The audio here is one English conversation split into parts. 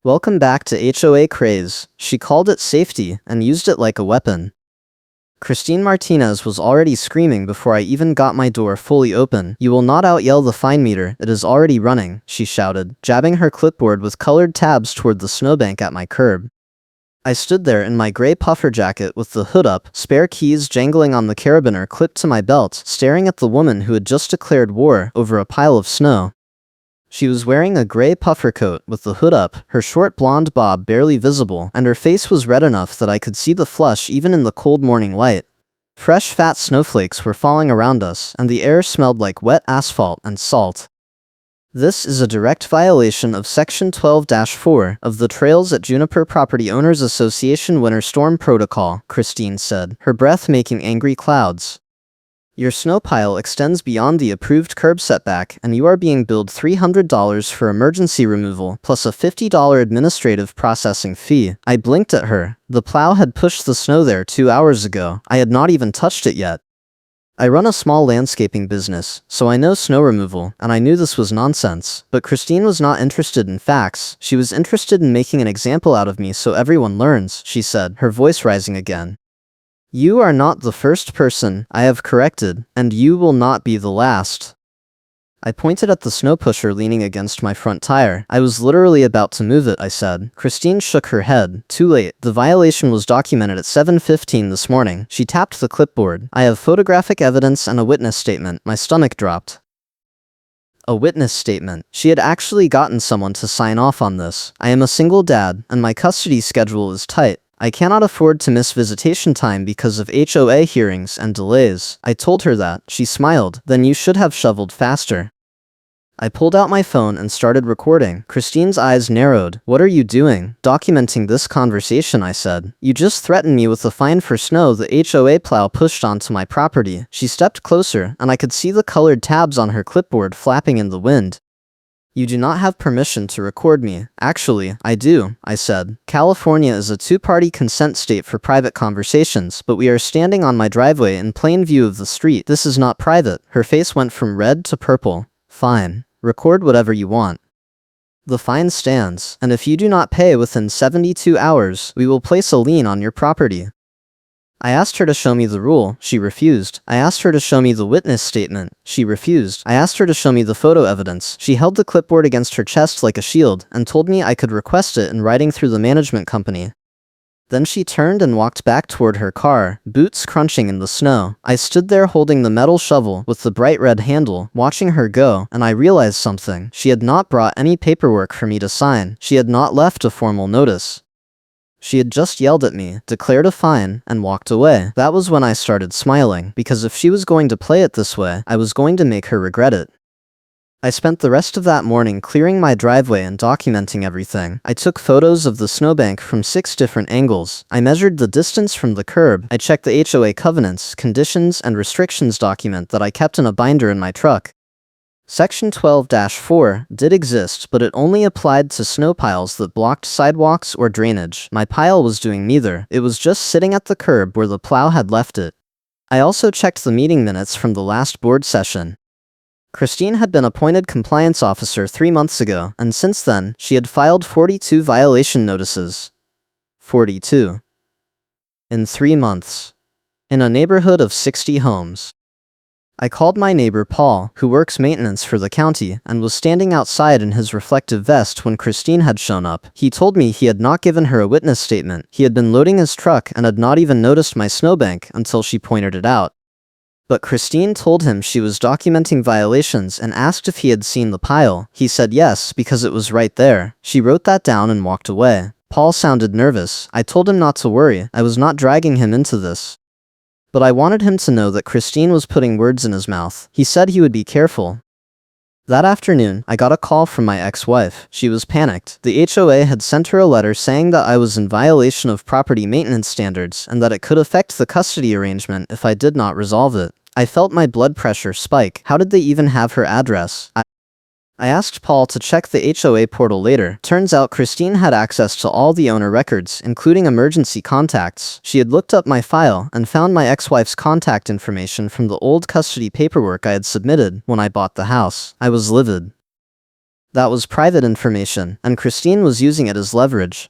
Welcome back to HOA Craze. She called it safety and used it like a weapon. Christine Martinez was already screaming before I even got my door fully open. "You will not out-yell the fine meter, it is already running," she shouted, jabbing her clipboard with colored tabs toward the snowbank at my curb. I stood there in my gray puffer jacket with the hood up, spare keys jangling on the carabiner clipped to my belt, staring at the woman who had just declared war over a pile of snow. She was wearing a gray puffer coat with the hood up, her short blonde bob barely visible, and her face was red enough that I could see the flush even in the cold morning light. Fresh fat snowflakes were falling around us, and the air smelled like wet asphalt and salt. "This is a direct violation of Section 12-4 of the Trails at Juniper Property Owners Association Winter Storm Protocol," Christine said, her breath making angry clouds. "Your snow pile extends beyond the approved curb setback, and you are being billed $300 for emergency removal, plus a $50 administrative processing fee." I blinked at her. The plow had pushed the snow there 2 hours ago. I had not even touched it yet. I run a small landscaping business, so I know snow removal, and I knew this was nonsense. But Christine was not interested in facts. She was interested in making an example out of me so everyone learns, she said, her voice rising again. "You are not the first person I have corrected, and you will not be the last." I pointed at the snow pusher leaning against my front tire. "I was literally about to move it," I said. Christine shook her head. "Too late. The violation was documented at 7:15 this morning." She tapped the clipboard. "I have photographic evidence and a witness statement." My stomach dropped. A witness statement. She had actually gotten someone to sign off on this. I am a single dad, and my custody schedule is tight. I cannot afford to miss visitation time because of HOA hearings and delays. I told her that. She smiled. "Then you should have shoveled faster." I pulled out my phone and started recording. Christine's eyes narrowed. "What are you doing?" "Documenting this conversation," I said. "You just threatened me with a fine for snow the HOA plow pushed onto my property." She stepped closer, and I could see the colored tabs on her clipboard flapping in the wind. "You do not have permission to record me." "Actually, I do," I said. "California is a two-party consent state for private conversations, but we are standing on my driveway in plain view of the street. This is not private." Her face went from red to purple. "Fine. Record whatever you want. The fine stands, and if you do not pay within 72 hours, we will place a lien on your property." I asked her to show me the rule. She refused. I asked her to show me the witness statement. She refused. I asked her to show me the photo evidence. She held the clipboard against her chest like a shield, and told me I could request it in writing through the management company. Then she turned and walked back toward her car, boots crunching in the snow. I stood there holding the metal shovel with the bright red handle, watching her go, and I realized something. She had not brought any paperwork for me to sign. She had not left a formal notice. She had just yelled at me, declared a fine, and walked away. That was when I started smiling, because if she was going to play it this way, I was going to make her regret it. I spent the rest of that morning clearing my driveway and documenting everything. I took photos of the snowbank from 6 different angles. I measured the distance from the curb. I checked the HOA covenants, conditions, and restrictions document that I kept in a binder in my truck. Section 12-4 did exist, but it only applied to snow piles that blocked sidewalks or drainage. My pile was doing neither. It was just sitting at the curb where the plow had left it. I also checked the meeting minutes from the last board session. Christine had been appointed compliance officer 3 months ago, and since then, she had filed 42 violation notices. 42. In 3 months. In a neighborhood of 60 homes. I called my neighbor Paul, who works maintenance for the county, and was standing outside in his reflective vest when Christine had shown up. He told me he had not given her a witness statement. He had been loading his truck and had not even noticed my snowbank until she pointed it out. But Christine told him she was documenting violations and asked if he had seen the pile. He said yes, because it was right there. She wrote that down and walked away. Paul sounded nervous. I told him not to worry. I was not dragging him into this. But I wanted him to know that Christine was putting words in his mouth. He said he would be careful. That afternoon, I got a call from my ex-wife. She was panicked. The HOA had sent her a letter saying that I was in violation of property maintenance standards and that it could affect the custody arrangement if I did not resolve it. I felt my blood pressure spike. How did they even have her address? I asked Paul to check the HOA portal later. Turns out Christine had access to all the owner records, including emergency contacts. She had looked up my file and found my ex-wife's contact information from the old custody paperwork I had submitted when I bought the house. I was livid. That was private information, and Christine was using it as leverage.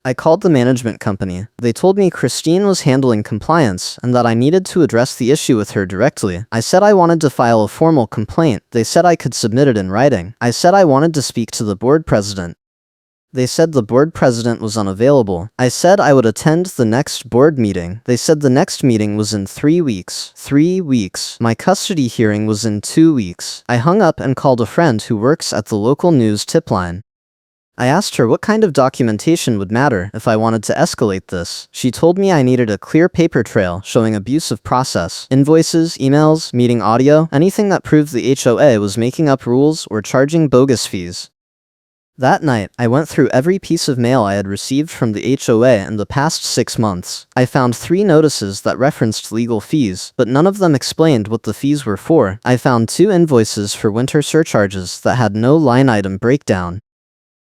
I called the management company. They told me Christine was handling compliance and that I needed to address the issue with her directly. I said I wanted to file a formal complaint. They said I could submit it in writing. I said I wanted to speak to the board president. They said the board president was unavailable. I said I would attend the next board meeting. They said the next meeting was in 3 weeks. 3 weeks. My custody hearing was in 2 weeks. I hung up and called a friend who works at the local news tip line. I asked her what kind of documentation would matter if I wanted to escalate this. She told me I needed a clear paper trail showing abuse of process. Invoices, emails, meeting audio, anything that proved the HOA was making up rules or charging bogus fees. That night, I went through every piece of mail I had received from the HOA in the past 6 months. I found 3 notices that referenced legal fees, but none of them explained what the fees were for. I found 2 invoices for winter surcharges that had no line item breakdown.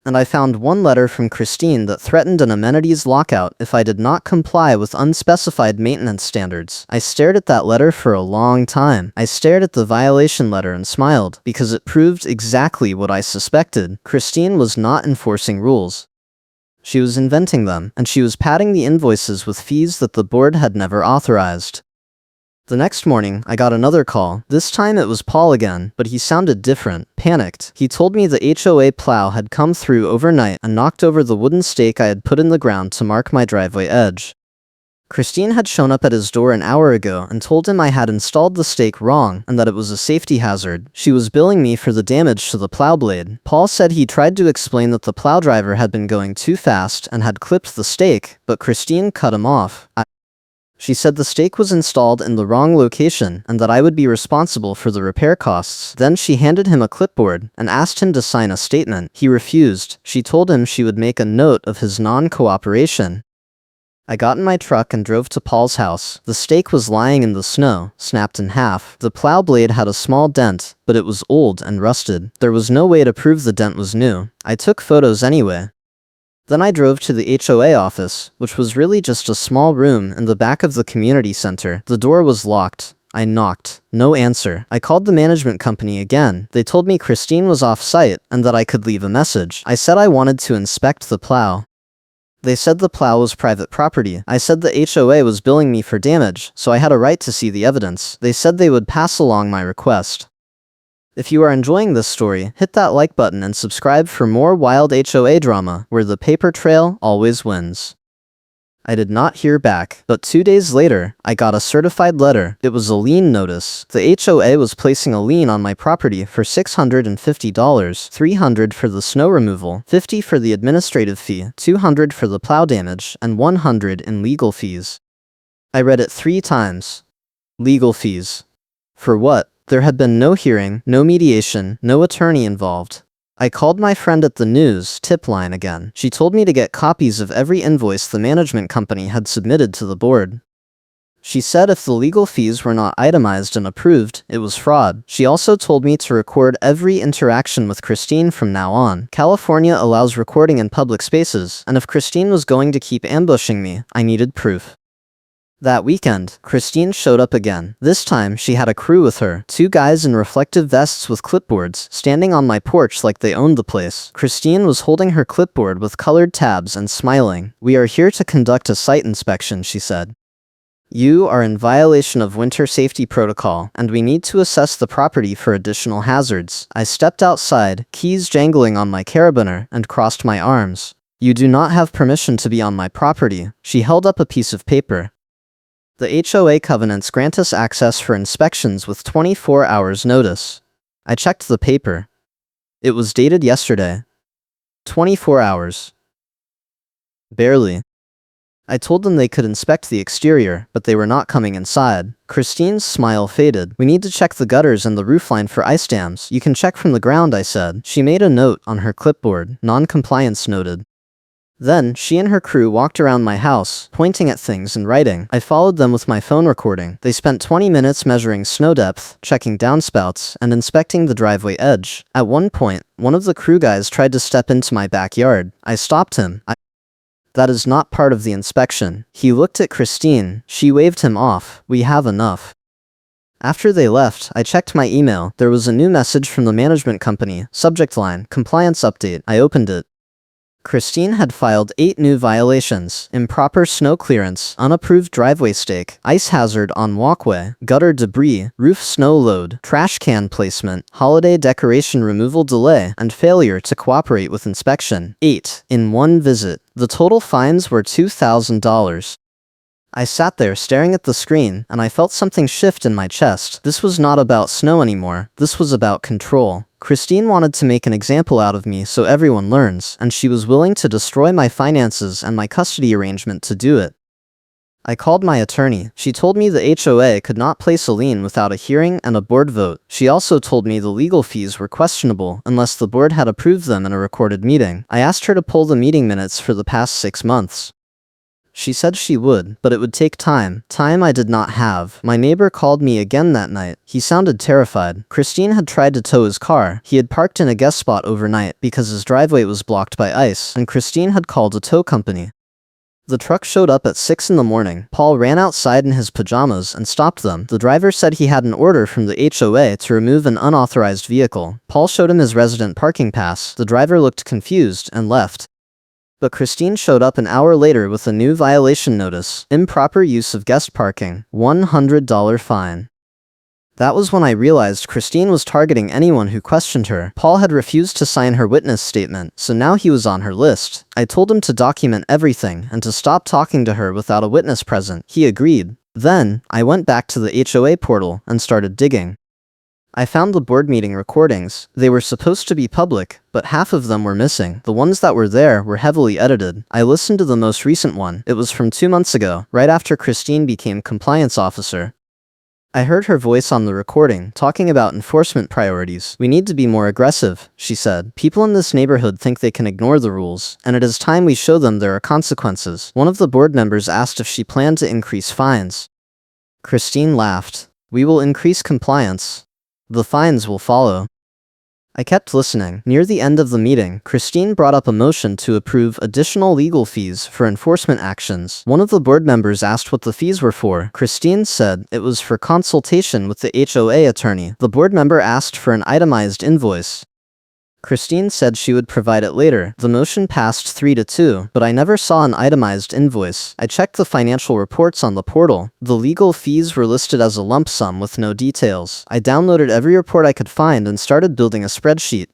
And I found 1 letter from Christine that threatened an amenities lockout if I did not comply with unspecified maintenance standards. I stared at that letter for a long time. I stared at the violation letter and smiled, because it proved exactly what I suspected. Christine was not enforcing rules. She was inventing them, and she was padding the invoices with fees that the board had never authorized. The next morning, I got another call. This time it was Paul again, but he sounded different, panicked. He told me the HOA plow had come through overnight and knocked over the wooden stake I had put in the ground to mark my driveway edge. Christine had shown up at his door an hour ago and told him I had installed the stake wrong and that it was a safety hazard. She was billing me for the damage to the plow blade. Paul said he tried to explain that the plow driver had been going too fast and had clipped the stake, but Christine cut him off. She said the stake was installed in the wrong location and that I would be responsible for the repair costs. Then she handed him a clipboard and asked him to sign a statement. He refused. She told him she would make a note of his non-cooperation. I got in my truck and drove to Paul's house. The stake was lying in the snow, snapped in half. The plow blade had a small dent, but it was old and rusted. There was no way to prove the dent was new. I took photos anyway. Then I drove to the HOA office, which was really just a small room in the back of the community center. The door was locked. I knocked. No answer. I called the management company again. They told me Christine was off-site and that I could leave a message. I said I wanted to inspect the plow. They said the plow was private property. I said the HOA was billing me for damage, so I had a right to see the evidence. They said they would pass along my request. If you are enjoying this story, hit that like button and subscribe for more wild HOA drama, where the paper trail always wins. I did not hear back, but 2 days later, I got a certified letter. It was a lien notice. The HOA was placing a lien on my property for $650, $300 for the snow removal, $50 for the administrative fee, $200 for the plow damage, and $100 in legal fees. I read it 3 times. Legal fees. For what? There had been no hearing, no mediation, no attorney involved. I called my friend at the news tip line again. She told me to get copies of every invoice the management company had submitted to the board. She said if the legal fees were not itemized and approved, it was fraud. She also told me to record every interaction with Christine from now on. California allows recording in public spaces, and if Christine was going to keep ambushing me, I needed proof. That weekend, Christine showed up again. This time, she had a crew with her. 2 guys in reflective vests with clipboards, standing on my porch like they owned the place. Christine was holding her clipboard with colored tabs and smiling. "We are here to conduct a site inspection," she said. "You are in violation of winter safety protocol, and we need to assess the property for additional hazards." I stepped outside, keys jangling on my carabiner, and crossed my arms. "You do not have permission to be on my property." She held up a piece of paper. The HOA covenants grant us access for inspections with 24 hours notice. I checked the paper. It was dated yesterday. 24 hours. Barely. I told them they could inspect the exterior, but they were not coming inside. Christine's smile faded. "We need to check the gutters and the roofline for ice dams. You can check from the ground," I said. She made a note on her clipboard. "Non-compliance noted." Then, she and her crew walked around my house, pointing at things and writing. I followed them with my phone recording. They spent 20 minutes measuring snow depth, checking downspouts, and inspecting the driveway edge. At one point, one of the crew guys tried to step into my backyard. I stopped him. "That is not part of the inspection." He looked at Christine. She waved him off. "We have enough." After they left, I checked my email. There was a new message from the management company. Subject line, compliance update. I opened it. Christine had filed 8 new violations: improper snow clearance, unapproved driveway stake, ice hazard on walkway, gutter debris, roof snow load, trash can placement, holiday decoration removal delay, and failure to cooperate with inspection. 8 in one visit. The total fines were $2,000. I sat there staring at the screen, and I felt something shift in my chest. This was not about snow anymore. This was about control. Christine wanted to make an example out of me so everyone learns, and she was willing to destroy my finances and my custody arrangement to do it. I called my attorney. She told me the HOA could not place a lien without a hearing and a board vote. She also told me the legal fees were questionable unless the board had approved them in a recorded meeting. I asked her to pull the meeting minutes for the past 6 months. She said she would, but it would take time. Time I did not have. My neighbor called me again that night. He sounded terrified. Christine had tried to tow his car. He had parked in a guest spot overnight because his driveway was blocked by ice, and Christine had called a tow company. The truck showed up at 6 in the morning. Paul ran outside in his pajamas and stopped them. The driver said he had an order from the HOA to remove an unauthorized vehicle. Paul showed him his resident parking pass. The driver looked confused and left. But Christine showed up an hour later with a new violation notice: improper use of guest parking, $100 fine. That was when I realized Christine was targeting anyone who questioned her. Paul had refused to sign her witness statement, so now he was on her list. I told him to document everything and to stop talking to her without a witness present. He agreed. Then, I went back to the HOA portal and started digging. I found the board meeting recordings. They were supposed to be public, but half of them were missing. The ones that were there were heavily edited. I listened to the most recent one. It was from 2 months ago, right after Christine became compliance officer. I heard her voice on the recording, talking about enforcement priorities. "We need to be more aggressive," she said. "People in this neighborhood think they can ignore the rules, and it is time we show them there are consequences." One of the board members asked if she planned to increase fines. Christine laughed. "We will increase compliance. The fines will follow." I kept listening. Near the end of the meeting, Christine brought up a motion to approve additional legal fees for enforcement actions. One of the board members asked what the fees were for. Christine said it was for consultation with the HOA attorney. The board member asked for an itemized invoice. Christine said she would provide it later. The motion passed 3-2, but I never saw an itemized invoice. I checked the financial reports on the portal. The legal fees were listed as a lump sum with no details. I downloaded every report I could find and started building a spreadsheet.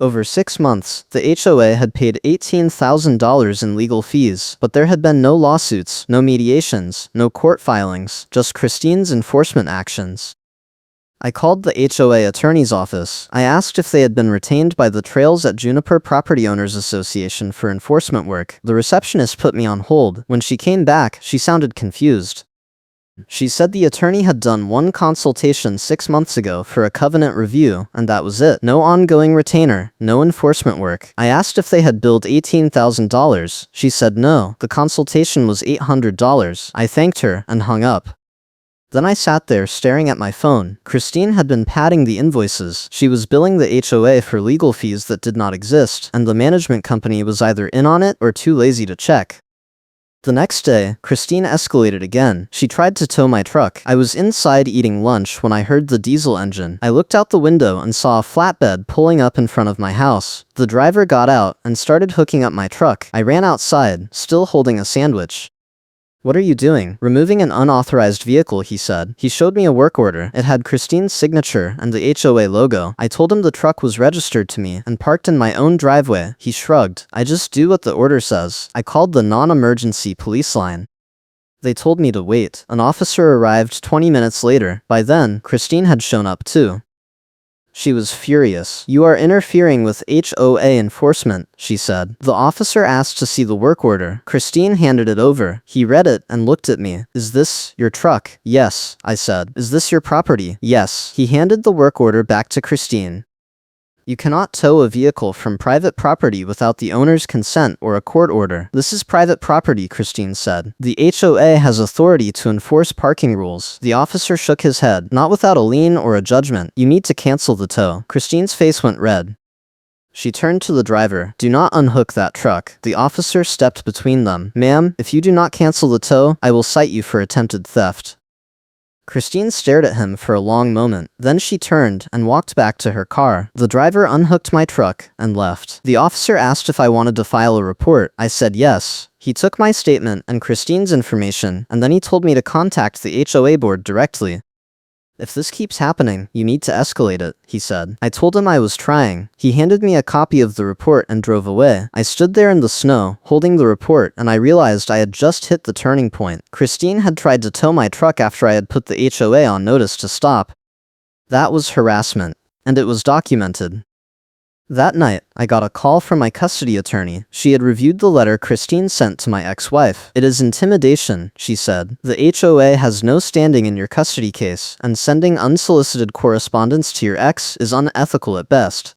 Over 6 months, the HOA had paid $18,000 in legal fees, but there had been no lawsuits, no mediations, no court filings, just Christine's enforcement actions. I called the HOA attorney's office. I asked if they had been retained by the Trails at Juniper Property Owners Association for enforcement work. The receptionist put me on hold. When she came back, she sounded confused. She said the attorney had done one consultation 6 months ago for a covenant review, and that was it. No ongoing retainer, no enforcement work. I asked if they had billed $18,000. She said no, the consultation was $800. I thanked her and hung up. Then I sat there staring at my phone. Christine had been padding the invoices. She was billing the HOA for legal fees that did not exist, and the management company was either in on it or too lazy to check. The next day, Christine escalated again. She tried to tow my truck. I was inside eating lunch when I heard the diesel engine. I looked out the window and saw a flatbed pulling up in front of my house. The driver got out and started hooking up my truck. I ran outside, still holding a sandwich. "What are you doing?" "Removing an unauthorized vehicle," he said. He showed me a work order. It had Christine's signature and the HOA logo. I told him the truck was registered to me and parked in my own driveway. He shrugged. "I just do what the order says." I called the non-emergency police line. They told me to wait. An officer arrived 20 minutes later. By then, Christine had shown up too. She was furious. "You are interfering with HOA enforcement," she said. The officer asked to see the work order. Christine handed it over. He read it and looked at me. "Is this your truck?" "Yes," I said. "Is this your property?" "Yes." He handed the work order back to Christine. "You cannot tow a vehicle from private property without the owner's consent or a court order." "This is private property," Christine said. "The HOA has authority to enforce parking rules." The officer shook his head. "Not without a lien or a judgment. You need to cancel the tow." Christine's face went red. She turned to the driver. "Do not unhook that truck." The officer stepped between them. "Ma'am, if you do not cancel the tow, I will cite you for attempted theft." Christine stared at him for a long moment. Then she turned and walked back to her car. The driver unhooked my truck and left. The officer asked if I wanted to file a report. I said yes. He took my statement and Christine's information, and then he told me to contact the HOA board directly. If this keeps happening, you need to escalate it, he said. I told him I was trying. He handed me a copy of the report and drove away. I stood there in the snow, holding the report, and I realized I had just hit the turning point. Christine had tried to tow my truck after I had put the HOA on notice to stop. That was harassment, and it was documented. That night, I got a call from my custody attorney. She had reviewed the letter Christine sent to my ex-wife. It is intimidation, she said. The HOA has no standing in your custody case, and sending unsolicited correspondence to your ex is unethical at best.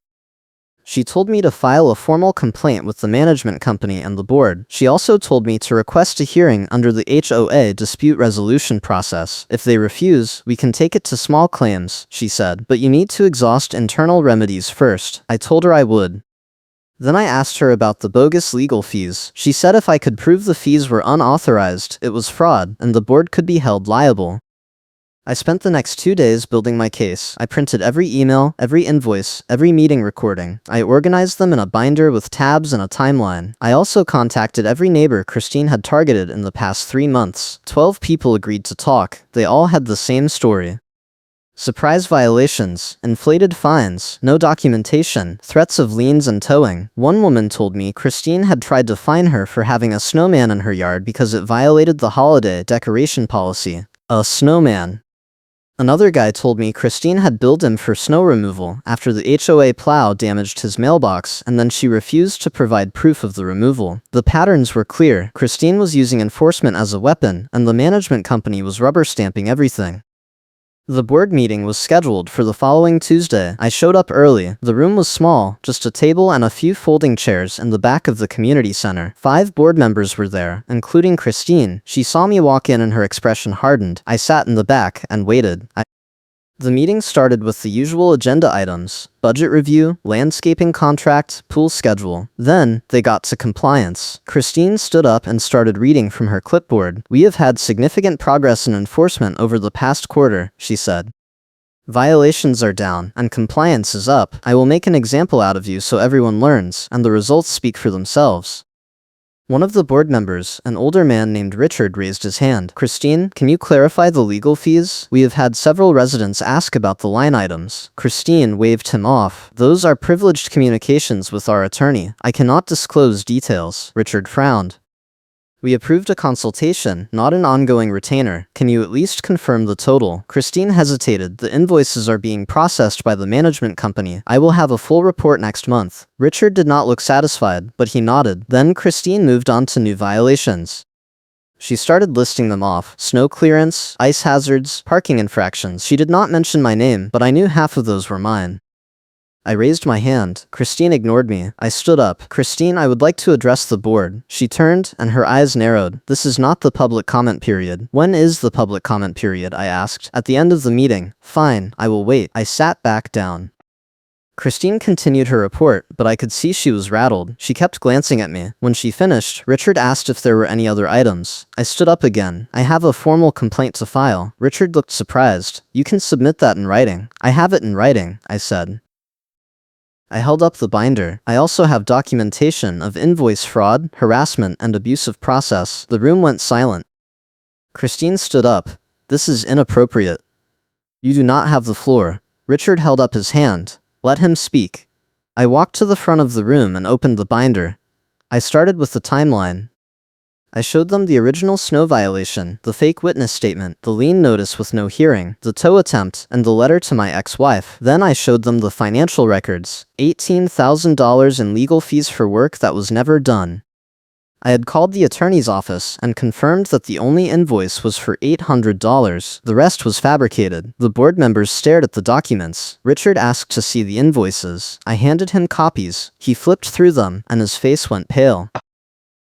She told me to file a formal complaint with the management company and the board. She also told me to request a hearing under the HOA dispute resolution process. If they refuse, we can take it to small claims, she said. But you need to exhaust internal remedies first. I told her I would. Then I asked her about the bogus legal fees. She said if I could prove the fees were unauthorized, it was fraud, and the board could be held liable. I spent the next 2 days building my case. I printed every email, every invoice, every meeting recording. I organized them in a binder with tabs and a timeline. I also contacted every neighbor Christine had targeted in the past 3 months. 12 people agreed to talk. They all had the same story. Surprise violations, inflated fines, no documentation, threats of liens and towing. One woman told me Christine had tried to fine her for having a snowman in her yard because it violated the holiday decoration policy. A snowman. Another guy told me Christine had billed him for snow removal after the HOA plow damaged his mailbox, and then she refused to provide proof of the removal. The patterns were clear. Christine was using enforcement as a weapon, and the management company was rubber stamping everything. The board meeting was scheduled for the following Tuesday. I showed up early. The room was small, just a table and a few folding chairs in the back of the community center. 5 board members were there, including Christine. She saw me walk in and her expression hardened. I sat in the back and waited. The meeting started with the usual agenda items: budget review, landscaping contract, pool schedule. Then, they got to compliance. Christine stood up and started reading from her clipboard. We have had significant progress in enforcement over the past quarter, she said. Violations are down, and compliance is up. I will make an example out of you so everyone learns, and the results speak for themselves. One of the board members, an older man named Richard, raised his hand. Christine, can you clarify the legal fees? We have had several residents ask about the line items. Christine waved him off. Those are privileged communications with our attorney. I cannot disclose details. Richard frowned. We approved a consultation, not an ongoing retainer. Can you at least confirm the total? Christine hesitated. The invoices are being processed by the management company. I will have a full report next month. Richard did not look satisfied, but he nodded. Then Christine moved on to new violations. She started listing them off: snow clearance, ice hazards, parking infractions. She did not mention my name, but I knew half of those were mine. I raised my hand. Christine ignored me. I stood up. Christine, I would like to address the board. She turned, and her eyes narrowed. This is not the public comment period. When is the public comment period? I asked. At the end of the meeting. Fine, I will wait. I sat back down. Christine continued her report, but I could see she was rattled. She kept glancing at me. When she finished, Richard asked if there were any other items. I stood up again. I have a formal complaint to file. Richard looked surprised. You can submit that in writing. I have it in writing, I said. I held up the binder. I also have documentation of invoice fraud, harassment, and abusive process. The room went silent. Christine stood up. This is inappropriate. You do not have the floor. Richard held up his hand. Let him speak. I walked to the front of the room and opened the binder. I started with the timeline. I showed them the original snow violation, the fake witness statement, the lien notice with no hearing, the tow attempt, and the letter to my ex-wife. Then I showed them the financial records: $18,000 in legal fees for work that was never done. I had called the attorney's office and confirmed that the only invoice was for $800. The rest was fabricated. The board members stared at the documents. Richard asked to see the invoices. I handed him copies. He flipped through them, and his face went pale.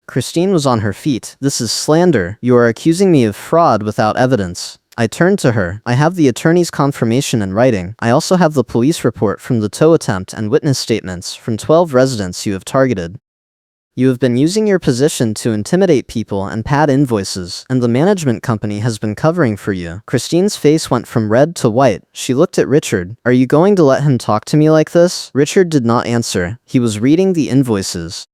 Christine was on her feet. This is slander. You are accusing me of fraud without evidence. I turned to her. I have the attorney's confirmation in writing. I also have the police report from the tow attempt and witness statements from 12 residents you have targeted. You have been using your position to intimidate people and pad invoices, and the management company has been covering for you. Christine's face went from red to white. She looked at Richard. Are you going to let him talk to me like this? Richard did not answer. He was reading the invoices.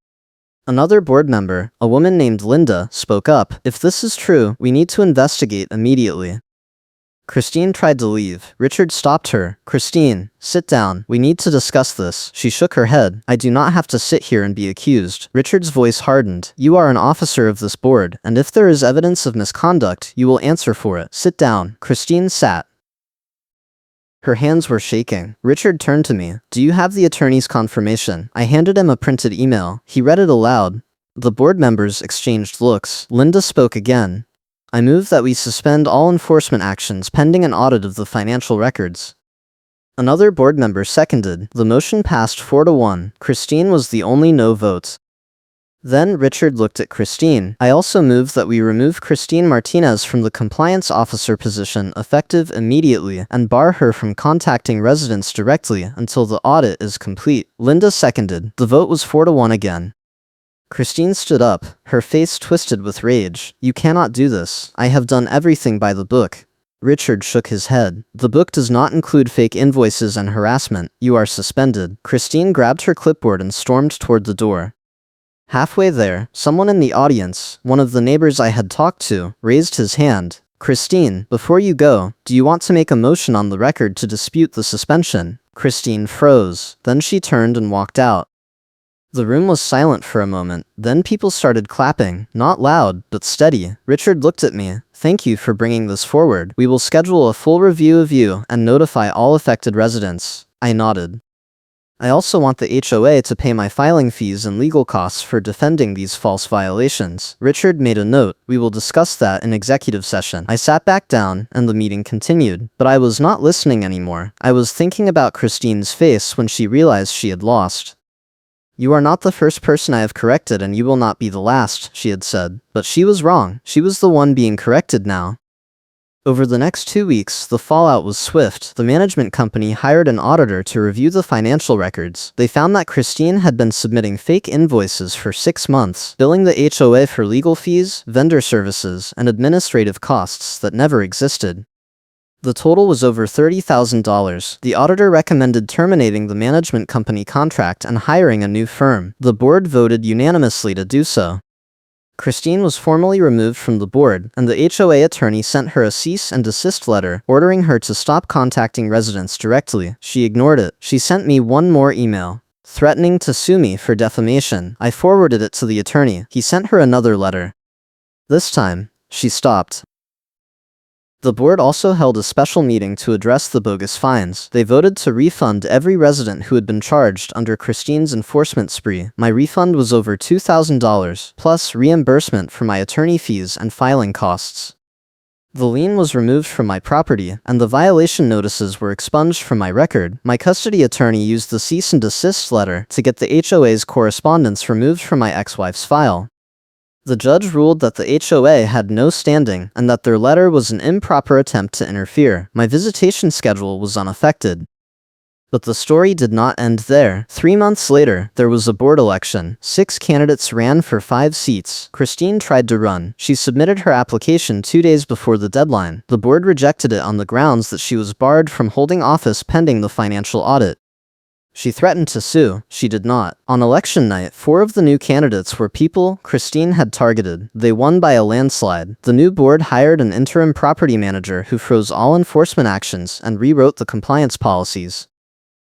Another board member, a woman named Linda, spoke up. If this is true, we need to investigate immediately. Christine tried to leave. Richard stopped her. Christine, sit down. We need to discuss this. She shook her head. I do not have to sit here and be accused. Richard's voice hardened. You are an officer of this board, and if there is evidence of misconduct, you will answer for it. Sit down. Christine sat. Her hands were shaking. Richard turned to me. Do you have the attorney's confirmation? I handed him a printed email. He read it aloud. The board members exchanged looks. Linda spoke again. I move that we suspend all enforcement actions pending an audit of the financial records. Another board member seconded. The motion passed 4-1. Christine was the only no vote. Then Richard looked at Christine. I also move that we remove Christine Martinez from the compliance officer position effective immediately and bar her from contacting residents directly until the audit is complete. Linda seconded. The vote was 4-1 again. Christine stood up, her face twisted with rage. You cannot do this. I have done everything by the book. Richard shook his head. The book does not include fake invoices and harassment. You are suspended. Christine grabbed her clipboard and stormed toward the door. Halfway there, someone in the audience, one of the neighbors I had talked to, raised his hand. Christine, before you go, do you want to make a motion on the record to dispute the suspension? Christine froze. Then she turned and walked out. The room was silent for a moment. Then people started clapping, not loud, but steady. Richard looked at me. Thank you for bringing this forward. We will schedule a full review of you and notify all affected residents. I nodded. I also want the HOA to pay my filing fees and legal costs for defending these false violations. Richard made a note. We will discuss that in executive session. I sat back down, and the meeting continued. But I was not listening anymore. I was thinking about Christine's face when she realized she had lost. You are not the first person I have corrected, and you will not be the last, she had said. But she was wrong. She was the one being corrected now. Over the next 2 weeks, the fallout was swift. The management company hired an auditor to review the financial records. They found that Christine had been submitting fake invoices for 6 months, billing the HOA for legal fees, vendor services, and administrative costs that never existed. The total was over $30,000. The auditor recommended terminating the management company contract and hiring a new firm. The board voted unanimously to do so. Christine was formally removed from the board, and the HOA attorney sent her a cease and desist letter, ordering her to stop contacting residents directly. She ignored it. She sent me one more email, threatening to sue me for defamation. I forwarded it to the attorney. He sent her another letter. This time, she stopped. The board also held a special meeting to address the bogus fines. They voted to refund every resident who had been charged under Christine's enforcement spree. My refund was over $2,000, plus reimbursement for my attorney fees and filing costs. The lien was removed from my property, and the violation notices were expunged from my record. My custody attorney used the cease and desist letter to get the HOA's correspondence removed from my ex-wife's file. The judge ruled that the HOA had no standing and that their letter was an improper attempt to interfere. My visitation schedule was unaffected. But the story did not end there. 3 months later, there was a board election. 6 candidates ran for 5 seats. Christine tried to run. She submitted her application 2 days before the deadline. The board rejected it on the grounds that she was barred from holding office pending the financial audit. She threatened to sue. She did not. On election night, 4 of the new candidates were people Christine had targeted. They won by a landslide. The new board hired an interim property manager who froze all enforcement actions and rewrote the compliance policies.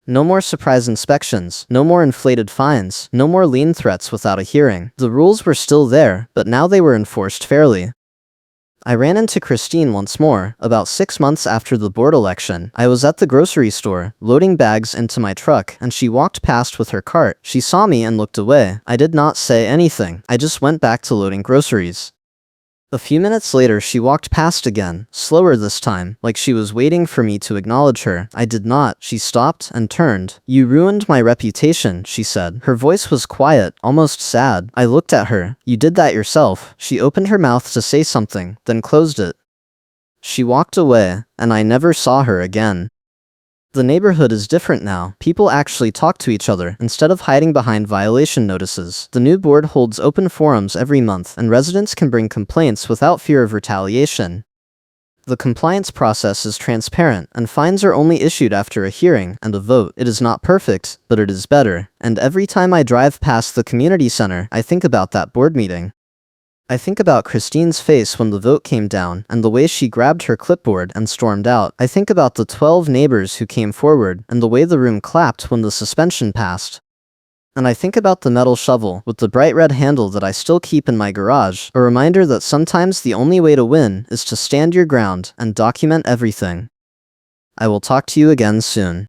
No more surprise inspections, no more inflated fines, no more lien threats without a hearing. The rules were still there, but now they were enforced fairly. I ran into Christine once more, about 6 months after the board election. I was at the grocery store, loading bags into my truck, and she walked past with her cart. She saw me and looked away. I did not say anything. I just went back to loading groceries. A few minutes later, she walked past again, slower this time, like she was waiting for me to acknowledge her. I did not. She stopped and turned. "You ruined my reputation," she said. Her voice was quiet, almost sad. I looked at her. "You did that yourself." She opened her mouth to say something, then closed it. She walked away, and I never saw her again. The neighborhood is different now. People actually talk to each other instead of hiding behind violation notices. The new board holds open forums every month, and residents can bring complaints without fear of retaliation. The compliance process is transparent, and fines are only issued after a hearing and a vote. It is not perfect, but it is better. And every time I drive past the community center, I think about that board meeting. I think about Christine's face when the vote came down, and the way she grabbed her clipboard and stormed out. I think about the 12 neighbors who came forward, and the way the room clapped when the suspension passed. And I think about the metal shovel with the bright red handle that I still keep in my garage, a reminder that sometimes the only way to win is to stand your ground and document everything. I will talk to you again soon.